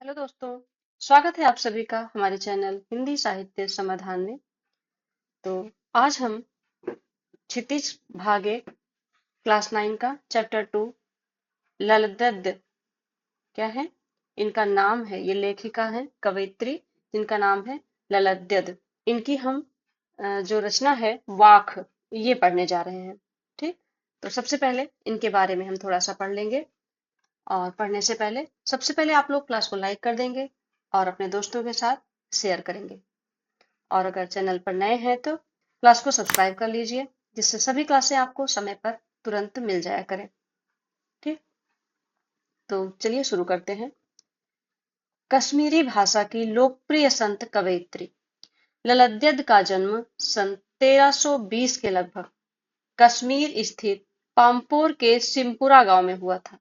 Hello दोस्तों। स्वागत है आप सभी का हमारे चैनल हिंदी साहित्य समाधान में। तो आज हम क्षितिज भागे क्लास 9 का चैप्टर 2 ललदद क्या है, इनका नाम है, ये लेखिका है कवयित्री जिनका नाम है ललद्यद। इनकी हम जो रचना है वाक, ये पढ़ने जा रहे हैं। ठीक, तो सबसे पहले इनके बारे में हम थोड़ा सा पढ़ लेंगे। और पढ़ने से पहले सबसे पहले आप लोग क्लास को लाइक कर देंगे और अपने दोस्तों के साथ शेयर करेंगे। और अगर चैनल पर नए हैं तो क्लास को सब्सक्राइब कर लीजिए, जिससे सभी क्लासें आपको समय पर तुरंत मिल जाया करें। ठीक, तो चलिए शुरू करते हैं। कश्मीरी भाषा की लोकप्रिय संत कवयित्री ललद्यद का जन्म सन 1320 के लगभग कश्मीर स्थित पामपोर के सिमपुरा गांव में हुआ था।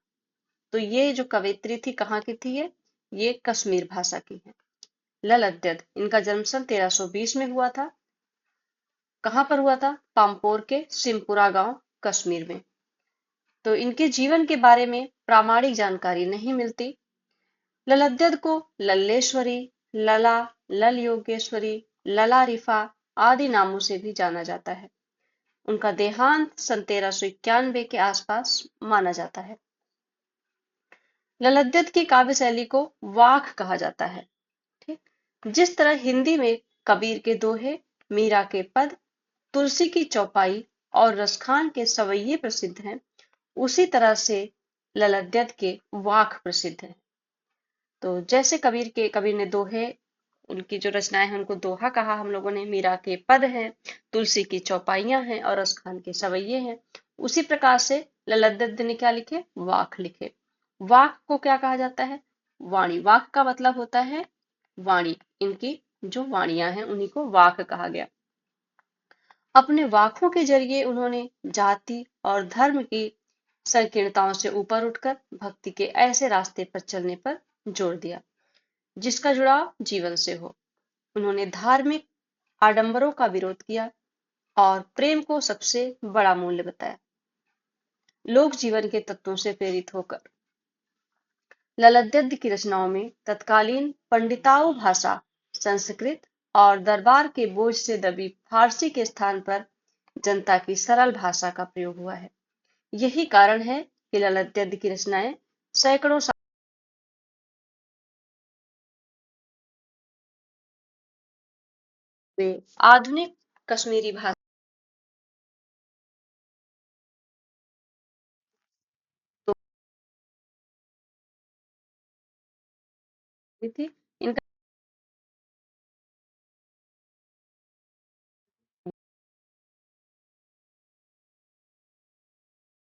तो ये जो कवयित्री थी कहाँ की थी, ये कश्मीर भाषा की है। ललद्यद, इनका जन्म सन 1320 में हुआ था। कहाँ पर हुआ था? पामपोर के सिमपुरा गांव, कश्मीर में। तो इनके जीवन के बारे में प्रामाणिक जानकारी नहीं मिलती। ललद्यद को लल्लेश्वरी, लला, लल योगेश्वरी, लला रिफा आदि नामों से भी जाना जाता है। उनका देहांत सन 1391 के आसपास माना जाता है। ललद्यद की काव्य शैली को वाक कहा जाता है। ठीक, जिस तरह हिंदी में कबीर के दोहे, मीरा के पद, तुलसी की चौपाई और रसखान के सवैये प्रसिद्ध हैं, उसी तरह से ललद्यद के वाक प्रसिद्ध हैं। तो जैसे कबीर ने दोहे, उनकी जो रचनाएं हैं उनको दोहा कहा हम लोगों ने, मीरा के पद हैं, तुलसी की चौपाइयां हैं और रसखान के सवैये हैं, उसी प्रकार से ललद्यद ने क्या लिखे? वाक लिखे। वाक को क्या कहा जाता है? वाणी। वाक का मतलब होता है वाणी। इनकी जो वाणियां हैं उन्हीं को वाक कहा गया। अपने वाकों के जरिए उन्होंने जाति और धर्म की संकीर्णताओं से ऊपर उठकर भक्ति के ऐसे रास्ते पर चलने पर जोर दिया जिसका जुड़ाव जीवन से हो। उन्होंने धार्मिक आडंबरों का विरोध किया और प्रेम को सबसे बड़ा मूल्य बताया। लोक जीवन के तत्वों से प्रेरित होकर ललद्यद की रचनाओं में तत्कालीन पंडिताऊ भाषा संस्कृत और दरबार के बोझ से दबी फारसी के स्थान पर जनता की सरल भाषा का प्रयोग हुआ है। यही कारण है कि ललद्यद की रचनाएं सैकड़ों साल में आधुनिक कश्मीरी भाषा में थी। इनका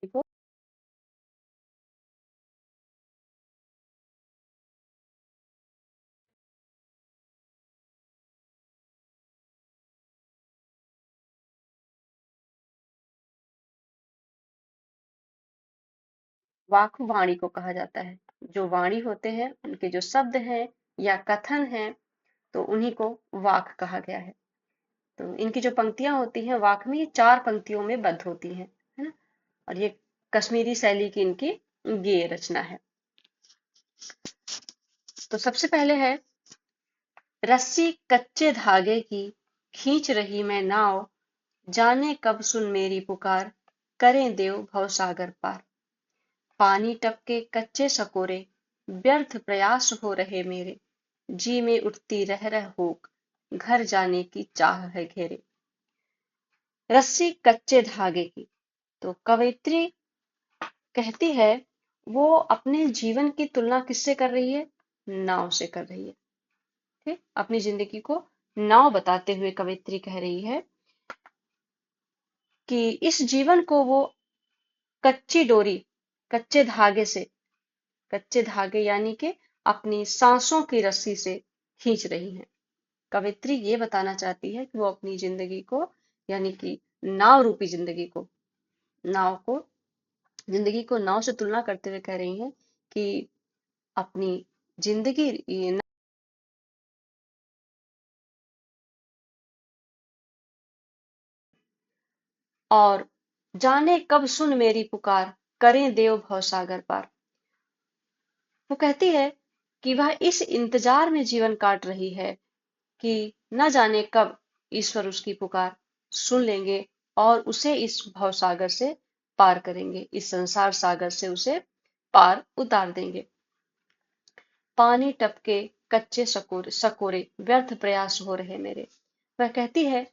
देखो, वाक वाणी को कहा जाता है। जो वाणी होते हैं उनके जो शब्द हैं या कथन हैं, तो उन्हीं को वाक कहा गया है। तो इनकी जो पंक्तियां होती हैं वाक में, ये 4 पंक्तियों में बद्ध होती हैं, है ना। और ये कश्मीरी शैली की इनकी ये रचना है। तो सबसे पहले है, रस्सी कच्चे धागे की खींच रही मैं नाव, जाने कब सुन मेरी पुकार, करें देव भवसागर पार। पानी टपके कच्चे सकोरे, व्यर्थ प्रयास हो रहे मेरे, जी में उठती रह रह होक, घर जाने की चाह है घेरे। रस्सी कच्चे धागे की, तो कवयित्री कहती है वो अपने जीवन की तुलना किससे कर रही है? नाव से कर रही है। ठीक, अपनी जिंदगी को नाव बताते हुए कवयित्री कह रही है कि इस जीवन को वो कच्ची डोरी, कच्चे धागे से, कच्चे धागे यानी कि अपनी सांसों की रस्सी से खींच रही है। कवित्री ये बताना चाहती है कि वो अपनी जिंदगी को, यानी कि नाव रूपी जिंदगी को, नाव को, जिंदगी को नाव से तुलना करते हुए कह रही हैं कि अपनी जिंदगी और जाने कब सुन मेरी पुकार, करें देव भवसागर पार। वो कहती है कि वह इस इंतजार में जीवन काट रही है कि न जाने कब ईश्वर उसकी पुकार सुन लेंगे और उसे इस भव सागर से पार करेंगे, इस संसार सागर से उसे पार उतार देंगे। पानी टपके कच्चे सकोरे सकोरे व्यर्थ प्रयास हो रहे मेरे। वह कहती है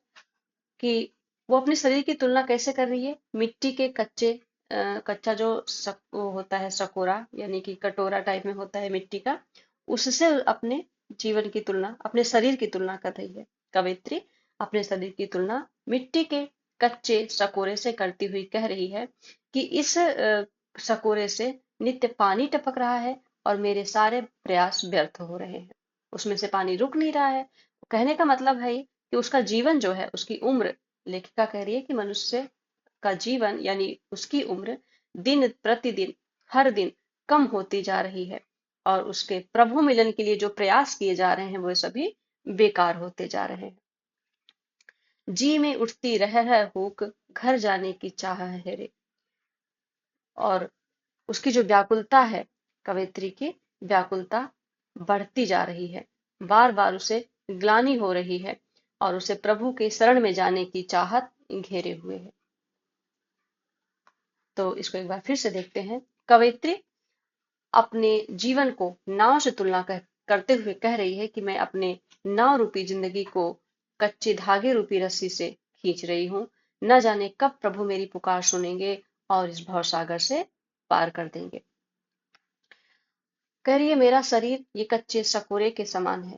कि वो अपने शरीर की तुलना कैसे कर रही है, मिट्टी के कच्चा जो वो होता है सकोरा, यानी कि कटोरा टाइप में होता है मिट्टी का, उससे अपने जीवन की तुलना, अपने शरीर की तुलना कर रही है। कवयित्री अपने शरीर की तुलना मिट्टी के कच्चे सकोरे से करती हुई कह रही है कि इस सकोरे से नित्य पानी टपक रहा है और मेरे सारे प्रयास व्यर्थ हो रहे हैं, उसमें से पानी रुक नहीं रहा है। कहने का मतलब है कि उसका जीवन जो है, उसकी उम्र, लेखिका कह रही है कि मनुष्य का जीवन यानी उसकी उम्र दिन प्रतिदिन, हर दिन कम होती जा रही है और उसके प्रभु मिलन के लिए जो प्रयास किए जा रहे हैं वो सभी बेकार होते जा रहे हैं। जी में उठती रह हुक, घर जाने की चाह है रे। और उसकी जो व्याकुलता है, कवयित्री की व्याकुलता बढ़ती जा रही है, बार बार उसे ग्लानि हो रही है और उसे प्रभु के शरण में जाने की चाहत घेरे हुए है। तो इसको एक बार फिर से देखते हैं। कवयित्री अपने जीवन को नाव से तुलना करते हुए कह रही है कि मैं अपने नाव रूपी जिंदगी को कच्चे धागे रूपी रस्सी से खींच रही हूँ, न जाने कब प्रभु मेरी पुकार सुनेंगे और इस भवसागर से पार कर देंगे। कह रही है मेरा शरीर ये कच्चे सकोरे के समान है,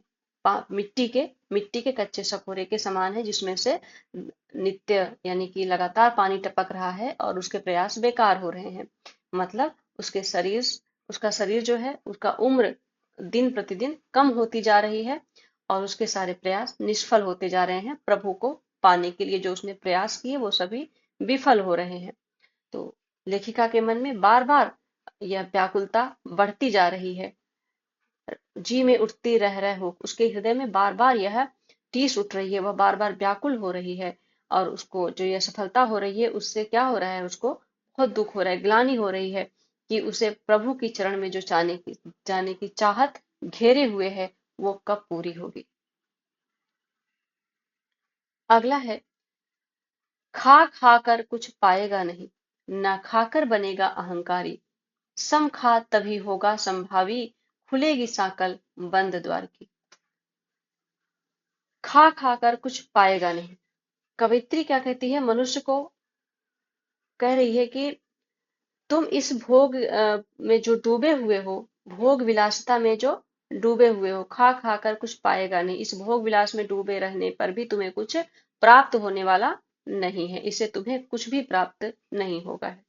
मिट्टी के कच्चे सकोरे के समान है, जिसमें से नित्य यानी कि लगातार पानी टपक रहा है और उसके प्रयास बेकार हो रहे हैं। मतलब उसका शरीर जो है, उसका उम्र दिन प्रतिदिन कम होती जा रही है और उसके सारे प्रयास निष्फल होते जा रहे हैं। प्रभु को पाने के लिए जो उसने प्रयास किए वो सभी विफल हो रहे हैं। तो लेखिका के मन में बार बार यह व्याकुलता बढ़ती जा रही है। जी में उठती रह हो, उसके हृदय में बार बार यह टीस उठ रही है, वह बार बार व्याकुल हो रही है और उसको जो यह सफलता हो रही है उससे क्या हो रहा है, उसको बहुत दुख हो रहा है, ग्लानि हो रही है कि उसे प्रभु की चरण में जो जाने की चाहत घेरे हुए है वो कब पूरी होगी। अगला है, खा खा कर कुछ पाएगा नहीं, ना खाकर बनेगा अहंकारी, सम खा तभी होगा संभावी, खुलेगी साकल बंद द्वार की। खा खा कर कुछ पाएगा नहीं। कवित्री क्या कहती है, मनुष्य को कह रही है कि तुम इस भोग में जो डूबे हुए हो, भोग विलासिता में जो डूबे हुए हो, खा खा कर कुछ पाएगा नहीं, इस भोग विलास में डूबे रहने पर भी तुम्हें कुछ प्राप्त होने वाला नहीं है, इससे तुम्हें कुछ भी प्राप्त नहीं होगा है।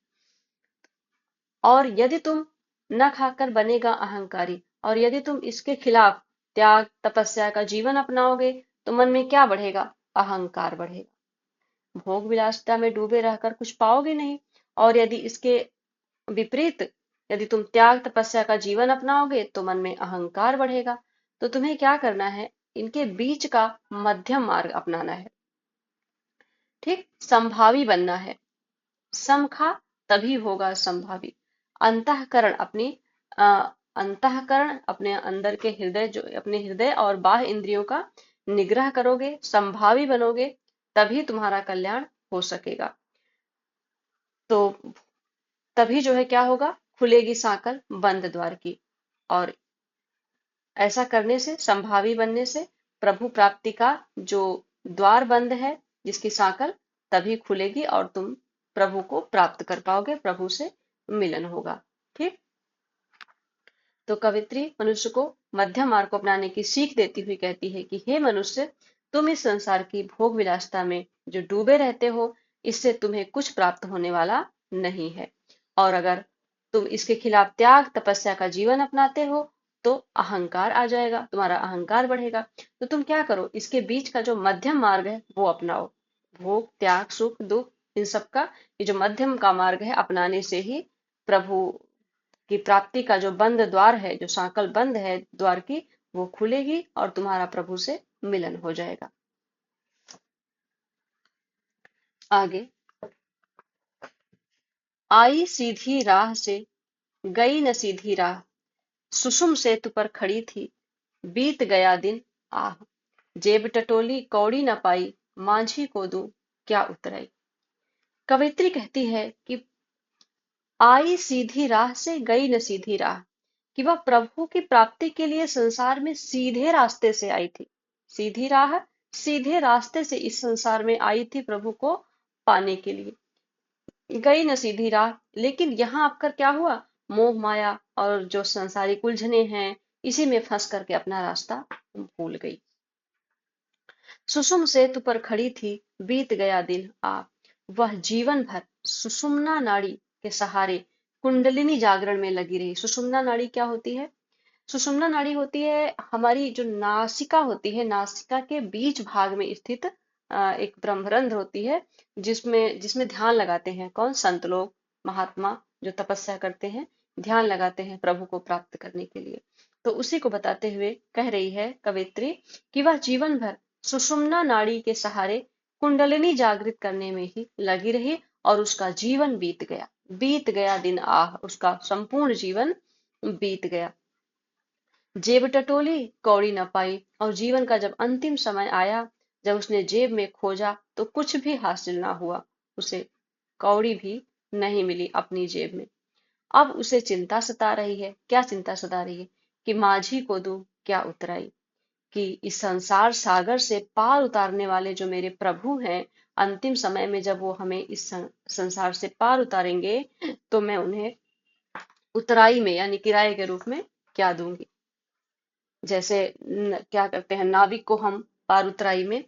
और यदि तुम न खाकर बनेगा अहंकारी, और यदि तुम इसके खिलाफ त्याग तपस्या का जीवन अपनाओगे तो मन में क्या बढ़ेगा, अहंकार बढ़ेगा। भोग विलासिता में डूबे रहकर कुछ पाओगे नहीं, और यदि इसके विपरीत यदि तुम त्याग तपस्या का जीवन अपनाओगे तो मन में अहंकार बढ़ेगा। तो तुम्हें क्या करना है, इनके बीच का मध्यम मार्ग अपनाना है। ठीक, संभावी बनना है। समखा तभी होगा संभावी। अंतःकरण अपनी अ, अंतःकरण अपने अंदर के हृदय, जो अपने हृदय और बाह्य इंद्रियों का निग्रह करोगे, संभावी बनोगे, तभी तुम्हारा कल्याण हो सकेगा। तो तभी जो है क्या होगा, खुलेगी साकल बंद द्वार की। और ऐसा करने से, संभावी बनने से प्रभु प्राप्ति का जो द्वार बंद है, जिसकी साकल, तभी खुलेगी और तुम प्रभु को प्राप्त कर पाओगे, प्रभु से मिलन होगा। ठीक, तो कवित्री मनुष्य को मध्यम मार्ग को अपनाने की सीख देती हुई कहती है कि हे मनुष्य, तुम इस संसार की भोग विलासिता में जो डूबे रहते हो, इससे तुम्हें कुछ प्राप्त होने वाला नहीं है। और अगर तुम इसके खिलाफ त्याग तपस्या का जीवन अपनाते हो तो अहंकार आ जाएगा, तुम्हारा अहंकार बढ़ेगा। तो तुम क्या करो, इसके बीच का जो मध्यम मार्ग है वो अपनाओ। भोग त्याग सुख दुख इन सब का ये जो मध्यम का मार्ग है, अपनाने से ही प्रभु की प्राप्ति का जो बंद द्वार है, जो सांकल बंद है द्वार की, वो खुलेगी और तुम्हारा प्रभु से मिलन हो जाएगा। आगे, आई सीधी राह से गई न सीधी राह, सुषुम सेतु पर खड़ी थी, बीत गया दिन आह, जेब टटोली कौड़ी न पाई, मांझी को दूं क्या उतराई। कवित्री कहती है कि आई सीधी राह से गई न सीधी राह, कि वह प्रभु की प्राप्ति के लिए संसार में सीधे रास्ते से आई थी। सीधी राह, सीधे रास्ते से इस संसार में आई थी प्रभु को पाने के लिए। गई न सीधी राह, लेकिन यहाँ आकर क्या हुआ, मोह माया और जो संसारिक उलझने हैं, इसी में फंस करके अपना रास्ता भूल गई। सुषुम सेतु पर खड़ी थी, बीत गया दिन आ, वह जीवन भर सुषुम्ना नाड़ी के सहारे कुंडलिनी जागरण में लगी रही। सुषुम्ना नाड़ी क्या होती है? सुषुम्ना नाड़ी होती है हमारी जो नासिका होती है, नासिका के बीच भाग में स्थित एक ब्रह्मरंध्र होती है, जिसमें जिसमें ध्यान लगाते हैं कौन? संत लोग, महात्मा जो तपस्या करते हैं, ध्यान लगाते हैं प्रभु को प्राप्त करने के लिए। तो उसी को बताते हुए कह रही है कवित्री कि वह जीवन भर सुषुम्ना नाड़ी के सहारे कुंडलिनी जागृत करने में ही लगी रही और उसका जीवन बीत गया दिन आह, उसका संपूर्ण जीवन बीत गया। जेब टटोली कौड़ी न पाई, और जीवन का जब अंतिम समय आया, जब उसने जेब में खोजा तो कुछ भी हासिल ना हुआ, उसे कौड़ी भी नहीं मिली अपनी जेब में। अब उसे चिंता सता रही है। क्या चिंता सता रही है? कि माझी को दूं क्या उतराई, कि इस संसार सागर से पार उतारने वाले जो मेरे प्रभु हैं, अंतिम समय में जब वो हमें इस संसार से पार उतारेंगे, तो मैं उन्हें उतराई में यानी किराए के रूप में क्या दूंगी। जैसे क्या करते हैं, नाविक को हम पार उतराई में,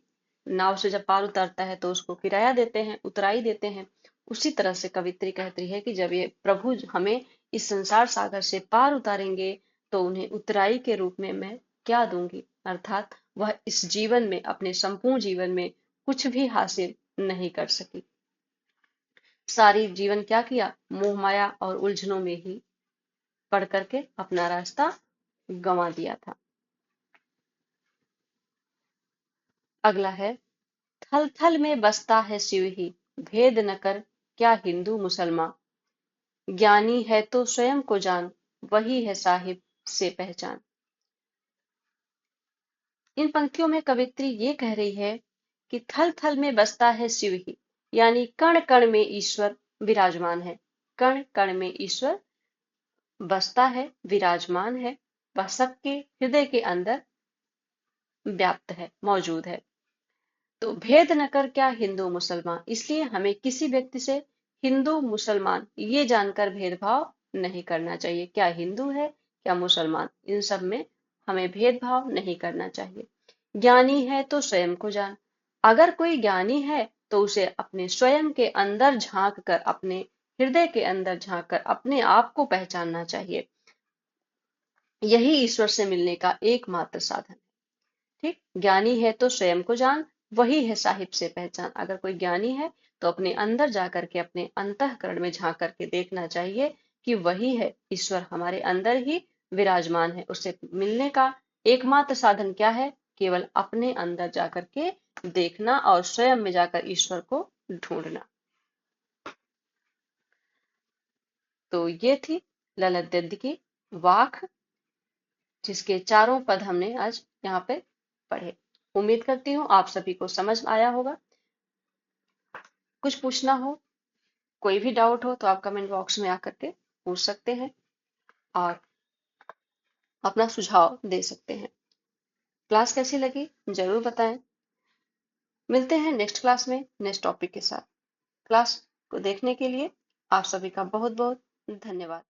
नाव से जब पार उतारता है तो उसको किराया देते हैं, उतराई देते हैं। उसी तरह से कवित्री कहती है कि जब ये प्रभु हमें इस संसार सागर से पार उतारेंगे, तो उन्हें उतराई के रूप में मैं क्या दूंगी, अर्थात वह इस जीवन में, अपने संपूर्ण जीवन में कुछ भी हासिल नहीं कर सकी। सारी जीवन क्या किया, मोह माया और उलझनों में ही पड़ करके अपना रास्ता गंवा दिया था। अगला है, थल थल में बसता है शिव ही, भेद न कर क्या हिंदू मुसलमान, ज्ञानी है तो स्वयं को जान, वही है साहिब से पहचान। इन पंक्तियों में कवित्री ये कह रही है कि थल थल में बसता है शिव ही, यानी कण कण में ईश्वर विराजमान है। कण कण में ईश्वर बसता है, विराजमान है, वह सबके हृदय के अंदर व्याप्त है, मौजूद है। तो भेद न कर क्या हिंदू मुसलमान, इसलिए हमें किसी व्यक्ति से हिंदू मुसलमान ये जानकर भेदभाव नहीं करना चाहिए। क्या हिंदू है, क्या मुसलमान, इन सब में हमें भेदभाव नहीं करना चाहिए। ज्ञानी है तो स्वयं को जान, अगर कोई ज्ञानी है तो उसे अपने स्वयं के अंदर झांक कर, अपने हृदय के अंदर झांक कर अपने आप को पहचानना चाहिए। यही ईश्वर से मिलने का एकमात्र साधन। ठीक, ज्ञानी है तो स्वयं को जान, वही है साहिब से पहचान। अगर कोई ज्ञानी है तो अपने अंदर जाकर के, अपने अंतःकरण में झांक करके देखना चाहिए कि वही है ईश्वर, हमारे अंदर ही विराजमान है। उससे मिलने का एकमात्र साधन क्या है? केवल अपने अंदर जाकर के देखना और स्वयं में जाकर ईश्वर को ढूंढना। तो ये थी ललित गद्य की वाक, जिसके चारों पद हमने आज यहाँ पे पढ़े। उम्मीद करती हूँ आप सभी को समझ आया होगा। कुछ पूछना हो, कोई भी डाउट हो, तो आप कमेंट बॉक्स में आकर के पूछ सकते हैं और अपना सुझाव दे सकते हैं। क्लास कैसी लगी जरूर बताएं। मिलते हैं नेक्स्ट क्लास में नेक्स्ट टॉपिक के साथ। क्लास को देखने के लिए आप सभी का बहुत बहुत धन्यवाद।